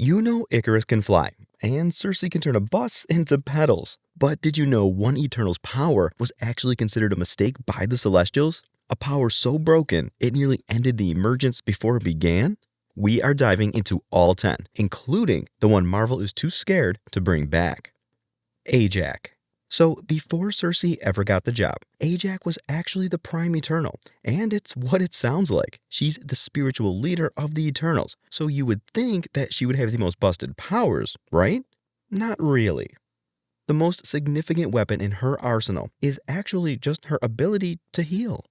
You know Ikaris can fly, and Sersi can turn a bus into pedals. But did you know one Eternal's power was actually considered a mistake by the Celestials? A power so broken, it nearly ended the emergence before it began? We are diving into all 10, including the one Marvel is too scared to bring back. Ajak. So before Sersi ever got the job, Ajak was actually the Prime Eternal, and it's what it sounds like. She's the spiritual leader of the Eternals, so you would think that she would have the most busted powers, right? Not really. The most significant weapon in her arsenal is actually just her ability to heal.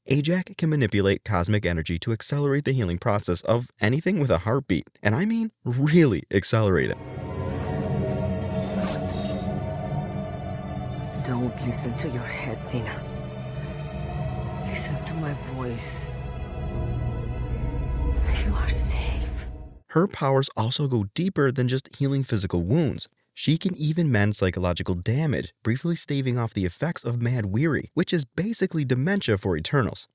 Ajak can manipulate cosmic energy to accelerate the healing process of anything with a heartbeat, and I mean really accelerate it. Don't listen to your head, Thena. Listen to my voice. You are safe. Her powers also go deeper than just healing physical wounds. She can even mend psychological damage, briefly staving off the effects of mad weary, which is basically dementia for Eternals.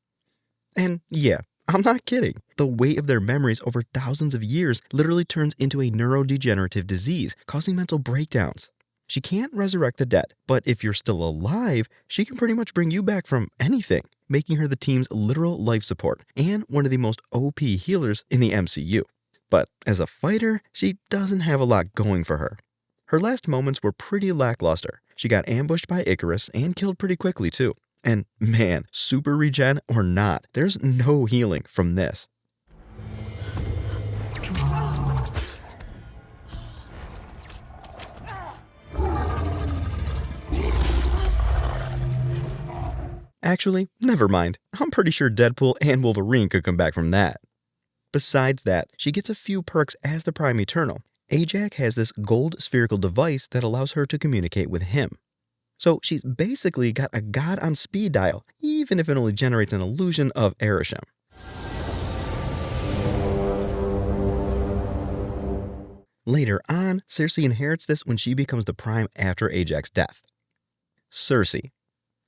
And yeah, I'm not kidding. The weight of their memories over thousands of years literally turns into a neurodegenerative disease, causing mental breakdowns. She can't resurrect the dead, but if you're still alive, she can pretty much bring you back from anything, making her the team's literal life support and one of the most OP healers in the MCU. But as a fighter, she doesn't have a lot going for her. Her last moments were pretty lackluster. She got ambushed by Ikaris and killed pretty quickly too. And man, super regen or not, there's no healing from this. Actually, never mind. I'm pretty sure Deadpool and Wolverine could come back from that. Besides that, she gets a few perks as the Prime Eternal. Ajak has this gold spherical device that allows her to communicate with him. So she's basically got a god on speed dial, even if it only generates an illusion of Arishem. Later on, Sersi inherits this when she becomes the Prime after Ajak's death. Sersi.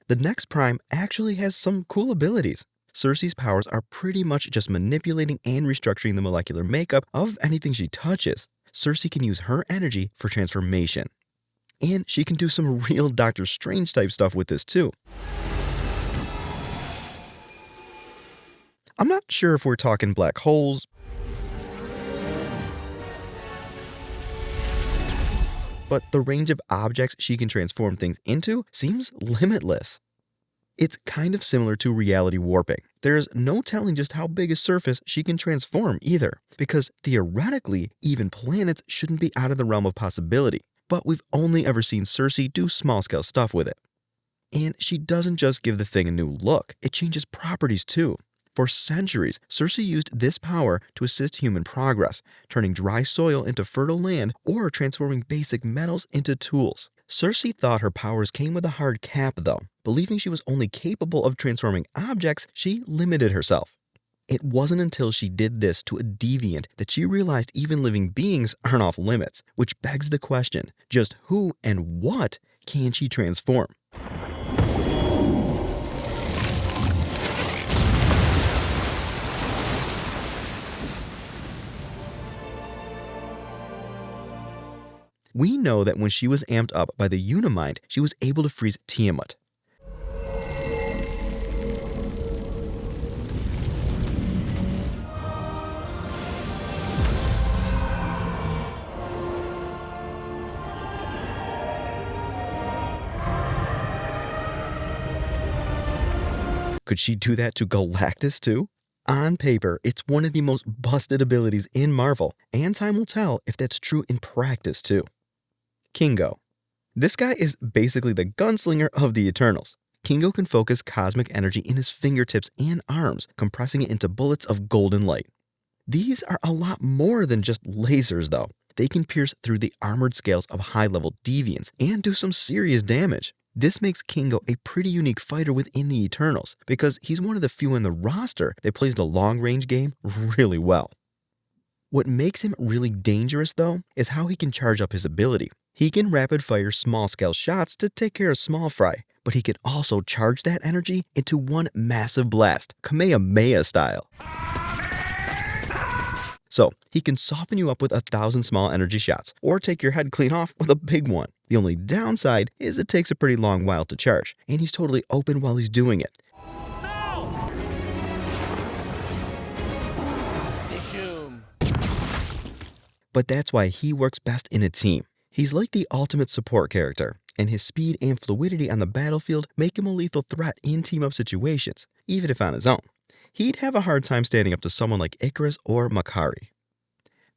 The next Prime actually has some cool abilities. Sersi's powers are pretty much just manipulating and restructuring the molecular makeup of anything she touches. Sersi can use her energy for transformation. And she can do some real Doctor Strange type stuff with this too. I'm not sure if we're talking black holes, but the range of objects she can transform things into seems limitless. It's kind of similar to reality warping. There's no telling just how big a surface she can transform either, because theoretically, even planets shouldn't be out of the realm of possibility. But we've only ever seen Sersi do small-scale stuff with it. And she doesn't just give the thing a new look, it changes properties too. For centuries, Sersi used this power to assist human progress, turning dry soil into fertile land or transforming basic metals into tools. Sersi thought her powers came with a hard cap though. Believing she was only capable of transforming objects, she limited herself. It wasn't until she did this to a deviant that she realized even living beings aren't off limits, which begs the question, just who and what can she transform? We know that when she was amped up by the Uni-Mind, she was able to freeze Tiamat. Could she do that to Galactus too? On paper, it's one of the most busted abilities in Marvel, and time will tell if that's true in practice too. Kingo. This guy is basically the gunslinger of the Eternals. Kingo can focus cosmic energy in his fingertips and arms, compressing it into bullets of golden light. These are a lot more than just lasers though. They can pierce through the armored scales of high-level deviants and do some serious damage. This makes Kingo a pretty unique fighter within the Eternals, because he's one of the few in the roster that plays the long-range game really well. What makes him really dangerous though, is how he can charge up his ability. He can rapid-fire small-scale shots to take care of small fry, but he can also charge that energy into one massive blast, Kamehameha style. So he can soften you up with 1,000 small energy shots, or take your head clean off with a big one. The only downside is it takes a pretty long while to charge, and he's totally open while he's doing it. But that's why he works best in a team. He's like the ultimate support character, and his speed and fluidity on the battlefield make him a lethal threat in team-up situations, even if on his own. He'd have a hard time standing up to someone like Ikaris or Makkari.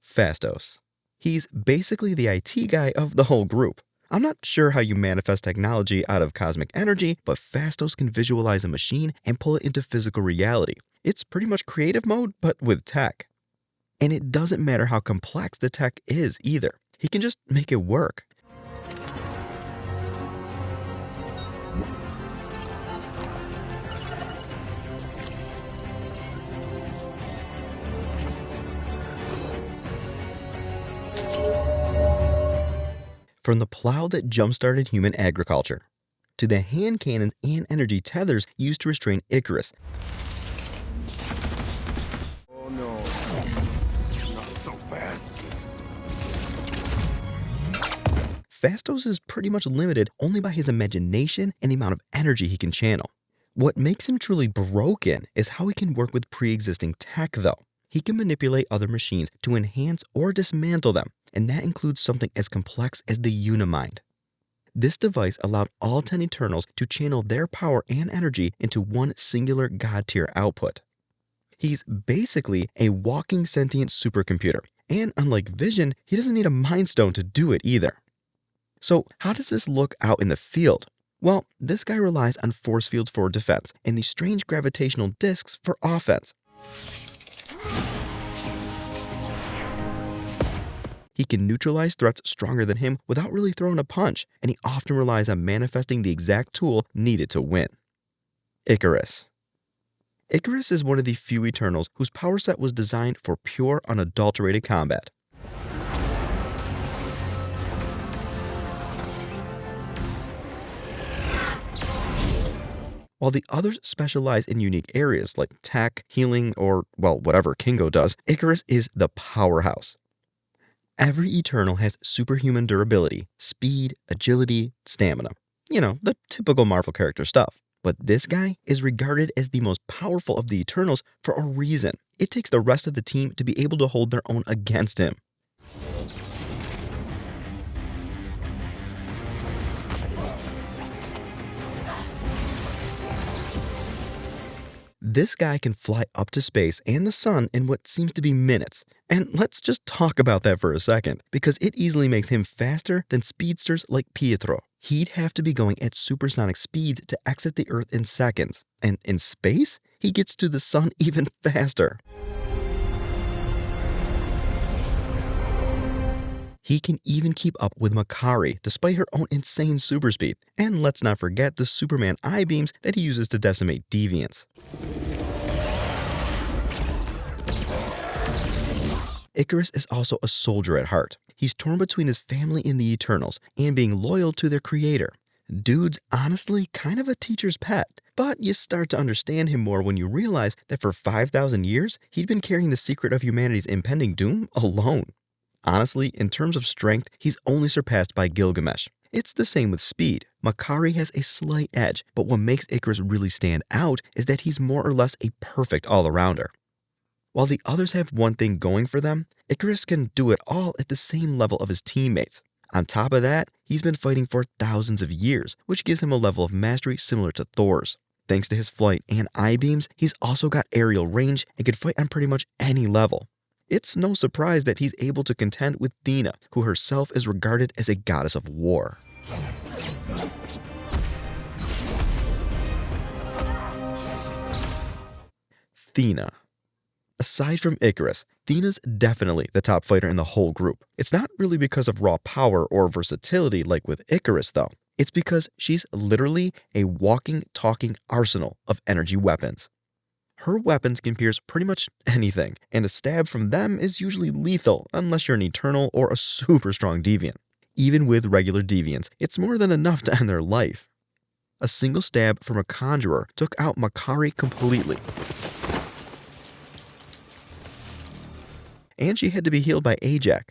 Phastos. He's basically the IT guy of the whole group. I'm not sure how you manifest technology out of cosmic energy, but Phastos can visualize a machine and pull it into physical reality. It's pretty much creative mode, but with tech. And it doesn't matter how complex the tech is either. He can just make it work. From the plow that jump-started human agriculture, to the hand cannons and energy tethers used to restrain Ikaris. Oh no, not so fast. Phastos is pretty much limited only by his imagination and the amount of energy he can channel. What makes him truly broken is how he can work with pre-existing tech though. He can manipulate other machines to enhance or dismantle them, and that includes something as complex as the Uni-Mind. This device allowed all 10 Eternals to channel their power and energy into one singular god-tier output. He's basically a walking sentient supercomputer, and unlike Vision, he doesn't need a Mind Stone to do it either. So how does this look out in the field? Well, this guy relies on force fields for defense and these strange gravitational disks for offense. He can neutralize threats stronger than him without really throwing a punch, and he often relies on manifesting the exact tool needed to win. Ikaris. Ikaris is one of the few Eternals whose power set was designed for pure, unadulterated combat. While the others specialize in unique areas like tech, healing, or, well, whatever Kingo does, Ikaris is the powerhouse. Every Eternal has superhuman durability, speed, agility, stamina. You know, the typical Marvel character stuff. But this guy is regarded as the most powerful of the Eternals for a reason. It takes the rest of the team to be able to hold their own against him. This guy can fly up to space and the sun in what seems to be minutes. And let's just talk about that for a second, because it easily makes him faster than speedsters like Pietro. He'd have to be going at supersonic speeds to exit the Earth in seconds. And in space, he gets to the sun even faster. He can even keep up with Makkari despite her own insane super speed. And let's not forget the Superman eye beams that he uses to decimate deviants. Ikaris is also a soldier at heart. He's torn between his family and the Eternals and being loyal to their creator. Dude's honestly kind of a teacher's pet, but you start to understand him more when you realize that for 5,000 years, he'd been carrying the secret of humanity's impending doom alone. Honestly, in terms of strength, he's only surpassed by Gilgamesh. It's the same with speed. Makkari has a slight edge, but what makes Ikaris really stand out is that he's more or less a perfect all-arounder. While the others have one thing going for them, Ikaris can do it all at the same level of his teammates. On top of that, he's been fighting for thousands of years, which gives him a level of mastery similar to Thor's. Thanks to his flight and eye beams, he's also got aerial range and can fight on pretty much any level. It's no surprise that he's able to contend with Thena, who herself is regarded as a goddess of war. Thena. Aside from Ikaris, Thena's definitely the top fighter in the whole group. It's not really because of raw power or versatility like with Ikaris though. It's because she's literally a walking, talking arsenal of energy weapons. Her weapons can pierce pretty much anything, and a stab from them is usually lethal unless you're an Eternal or a super strong deviant. Even with regular deviants, it's more than enough to end their life. A single stab from a conjurer took out Makkari completely. and she had to be healed by Ajak.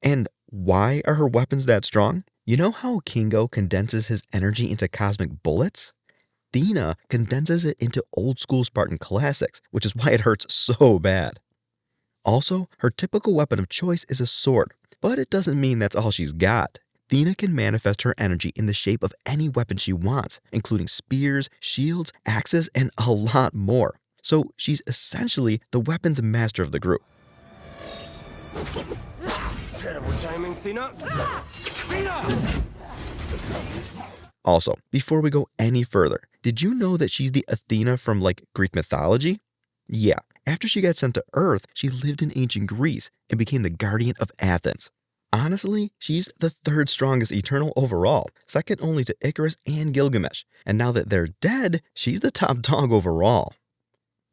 And why are her weapons that strong? You know how Kingo condenses his energy into cosmic bullets? Thena condenses it into old school Spartan classics, which is why it hurts so bad. Also, her typical weapon of choice is a sword, but it doesn't mean that's all she's got. Thena can manifest her energy in the shape of any weapon she wants, including spears, shields, axes, and a lot more. So she's essentially the weapons master of the group. Terrible timing, Thena. Thena! Also, before we go any further, did you know that she's the Athena from like Greek mythology? Yeah, after she got sent to Earth, she lived in ancient Greece and became the guardian of Athens. Honestly, she's the third strongest Eternal overall, second only to Ikaris and Gilgamesh, and now that they're dead, she's the top dog overall.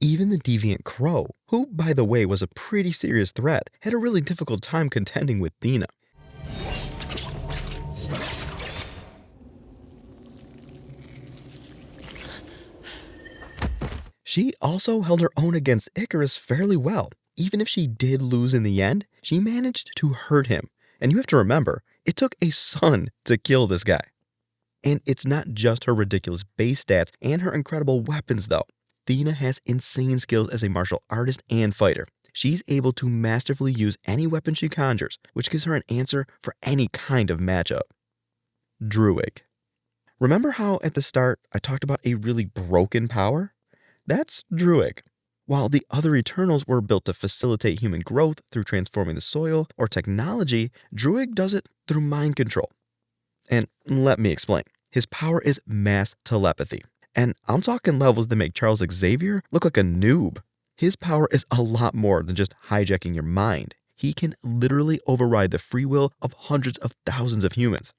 Even the deviant Crow, who by the way was a pretty serious threat, had a really difficult time contending with Thena. She also held her own against Ikaris fairly well. Even if she did lose in the end, she managed to hurt him. And you have to remember, it took a son to kill this guy. And it's not just her ridiculous base stats and her incredible weapons though. Thena has insane skills as a martial artist and fighter. She's able to masterfully use any weapon she conjures, which gives her an answer for any kind of matchup. Druig. Remember how at the start I talked about a really broken power? That's Druig. While the other Eternals were built to facilitate human growth through transforming the soil or technology, Druig does it through mind control. And let me explain. His power is mass telepathy. And I'm talking levels that make Charles Xavier look like a noob. His power is a lot more than just hijacking your mind. He can literally override the free will of hundreds of thousands of humans.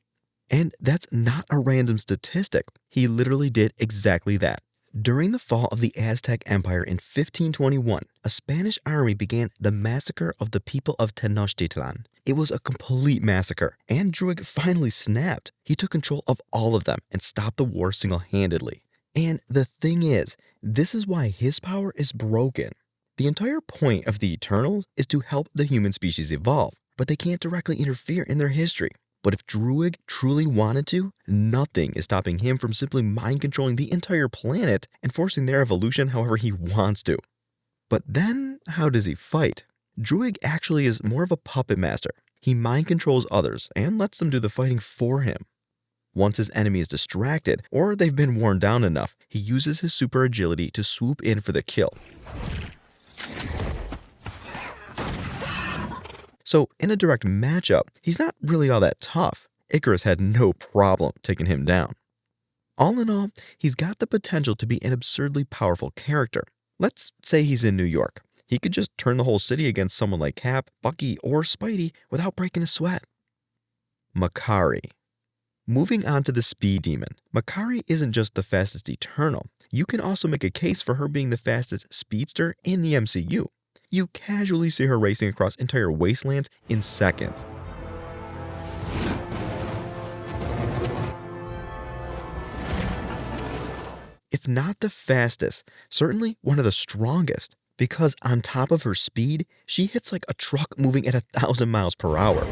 And that's not a random statistic. He literally did exactly that. During the fall of the Aztec Empire in 1521, a Spanish army began the massacre of the people of Tenochtitlan. It was a complete massacre, and Druig finally snapped. He took control of all of them and stopped the war single-handedly. And the thing is, this is why his power is broken. The entire point of the Eternals is to help the human species evolve, but they can't directly interfere in their history. But if Druig truly wanted to, nothing is stopping him from simply mind-controlling the entire planet and forcing their evolution however he wants to. But then, how does he fight? Druig actually is more of a puppet master. He mind-controls others and lets them do the fighting for him. Once his enemy is distracted, or they've been worn down enough, he uses his super agility to swoop in for the kill. So in a direct matchup, he's not really all that tough. Ikaris had no problem taking him down. All in all, he's got the potential to be an absurdly powerful character. Let's say he's in New York. He could just turn the whole city against someone like Cap, Bucky, or Spidey without breaking a sweat. Makkari. Moving on to the speed demon, Makkari isn't just the fastest Eternal. You can also make a case for her being the fastest speedster in the MCU. You casually see her racing across entire wastelands in seconds. If not the fastest, certainly one of the strongest, because on top of her speed, she hits like a truck moving at 1,000 miles per hour.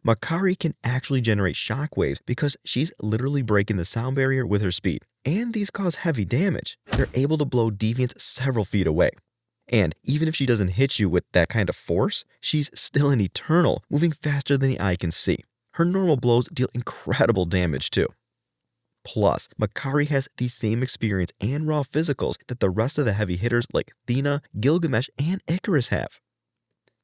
Makkari can actually generate shockwaves because she's literally breaking the sound barrier with her speed, and these cause heavy damage. They're able to blow deviants several feet away. And even if she doesn't hit you with that kind of force, she's still an Eternal, moving faster than the eye can see. Her normal blows deal incredible damage too. Plus, Makkari has the same experience and raw physicals that the rest of the heavy hitters like Thena, Gilgamesh, and Ikaris have.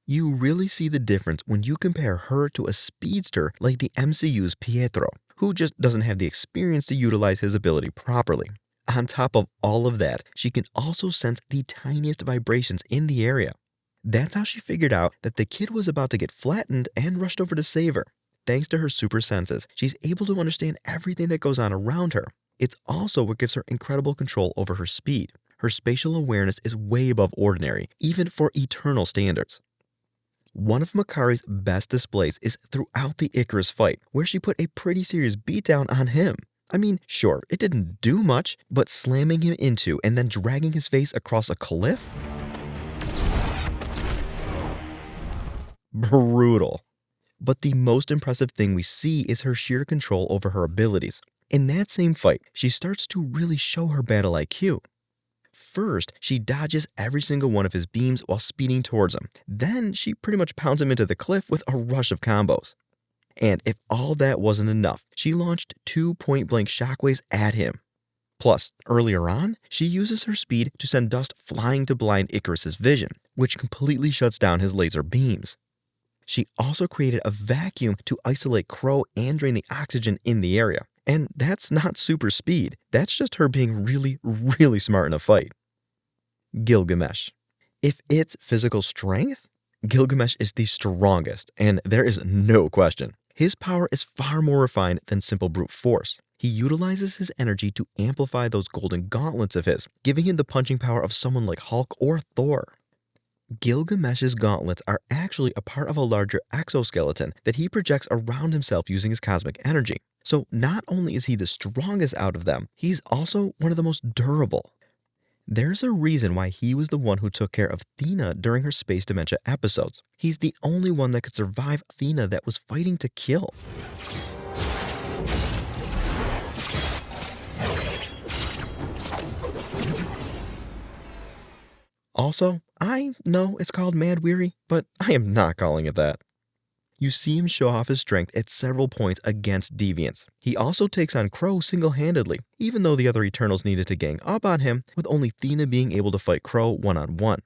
You really see the difference when you compare her to a speedster like the MCU's Pietro, who just doesn't have the experience to utilize his ability properly. On top of all of that, she can also sense the tiniest vibrations in the area. That's how she figured out that the kid was about to get flattened and rushed over to save her. Thanks to her super senses, she's able to understand everything that goes on around her. It's also what gives her incredible control over her speed. Her spatial awareness is way above ordinary, even for Eternal standards. One of Makkari's best displays is throughout the Ikaris fight, where she put a pretty serious beatdown on him. I mean, sure, it didn't do much, but slamming him into and then dragging his face across a cliff? Brutal. But the most impressive thing we see is her sheer control over her abilities. In that same fight, she starts to really show her battle IQ. First, she dodges every single one of his beams while speeding towards him. Then, she pretty much pounds him into the cliff with a rush of combos. And if all that wasn't enough, she launched 2 point-blank shockwaves at him. Plus, earlier on, she uses her speed to send dust flying to blind Ikaris' vision, which completely shuts down his laser beams. She also created a vacuum to isolate Crow and drain the oxygen in the area. And that's not super speed, that's just her being really, really smart in a fight. Gilgamesh. If it's physical strength, Gilgamesh is the strongest, and there is no question. His power is far more refined than simple brute force. He utilizes his energy to amplify those golden gauntlets of his, giving him the punching power of someone like Hulk or Thor. Gilgamesh's gauntlets are actually a part of a larger exoskeleton that he projects around himself using his cosmic energy. So not only is he the strongest out of them, he's also one of the most durable. There's a reason why he was the one who took care of Thena during her space dementia episodes. He's the only one that could survive Thena that was fighting to kill. Also, I know it's called Mad Weary, but I am not calling it that. You see him show off his strength at several points against deviants. He also takes on Crow single-handedly, even though the other Eternals needed to gang up on him, with only Thena being able to fight Crow one-on-one.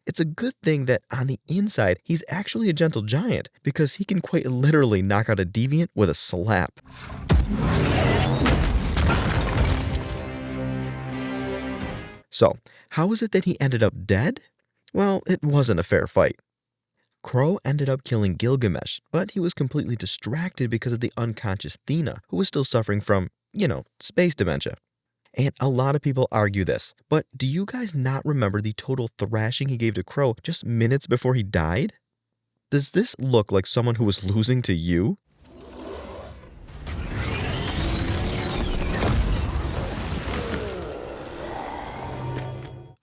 It's a good thing that on the inside, he's actually a gentle giant, because he can quite literally knock out a deviant with a slap. So, how is it that he ended up dead? Well, it wasn't a fair fight. Crow ended up killing Gilgamesh, but he was completely distracted because of the unconscious Thena, who was still suffering from, space dementia. And a lot of people argue this, but do you guys not remember the total thrashing he gave to Crow just minutes before he died? Does this look like someone who was losing to you?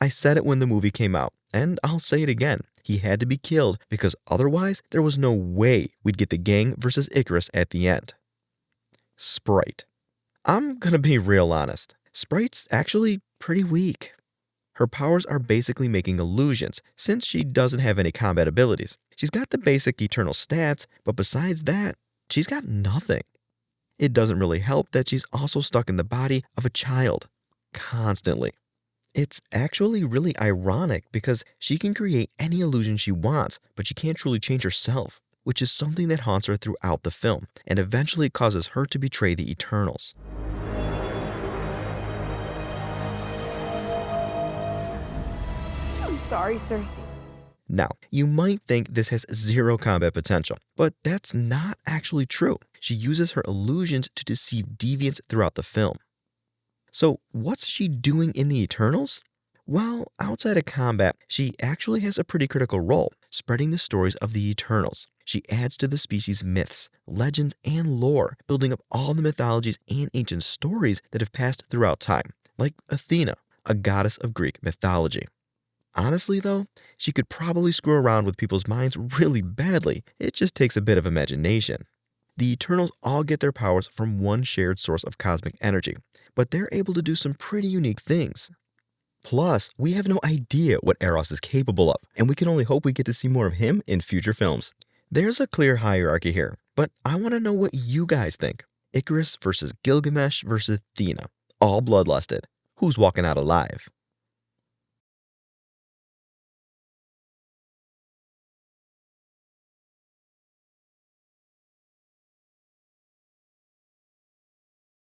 I said it when the movie came out, and I'll say it again. He had to be killed because otherwise there was no way we'd get the gang versus Ikaris at the end. Sprite. I'm gonna be real honest. Sprite's actually pretty weak. Her powers are basically making illusions since she doesn't have any combat abilities. She's got the basic eternal stats, but besides that, she's got nothing. It doesn't really help that she's also stuck in the body of a child. Constantly. It's actually really ironic because she can create any illusion she wants, but she can't truly change herself, which is something that haunts her throughout the film and eventually causes her to betray the Eternals. I'm sorry, Sersi. Now, you might think this has zero combat potential, but that's not actually true. She uses her illusions to deceive deviants throughout the film. So, what's she doing in the Eternals? Well, outside of combat, she actually has a pretty critical role, spreading the stories of the Eternals. She adds to the species' myths, legends, and lore, building up all the mythologies and ancient stories that have passed throughout time, like Athena, a goddess of Greek mythology. Honestly, though, she could probably screw around with people's minds really badly. It just takes a bit of imagination. The Eternals all get their powers from one shared source of cosmic energy, but they're able to do some pretty unique things. Plus, we have no idea what Eros is capable of, and we can only hope we get to see more of him in future films. There's a clear hierarchy here, but I want to know what you guys think. Ikaris versus Gilgamesh versus Thena, all bloodlusted. Who's walking out alive?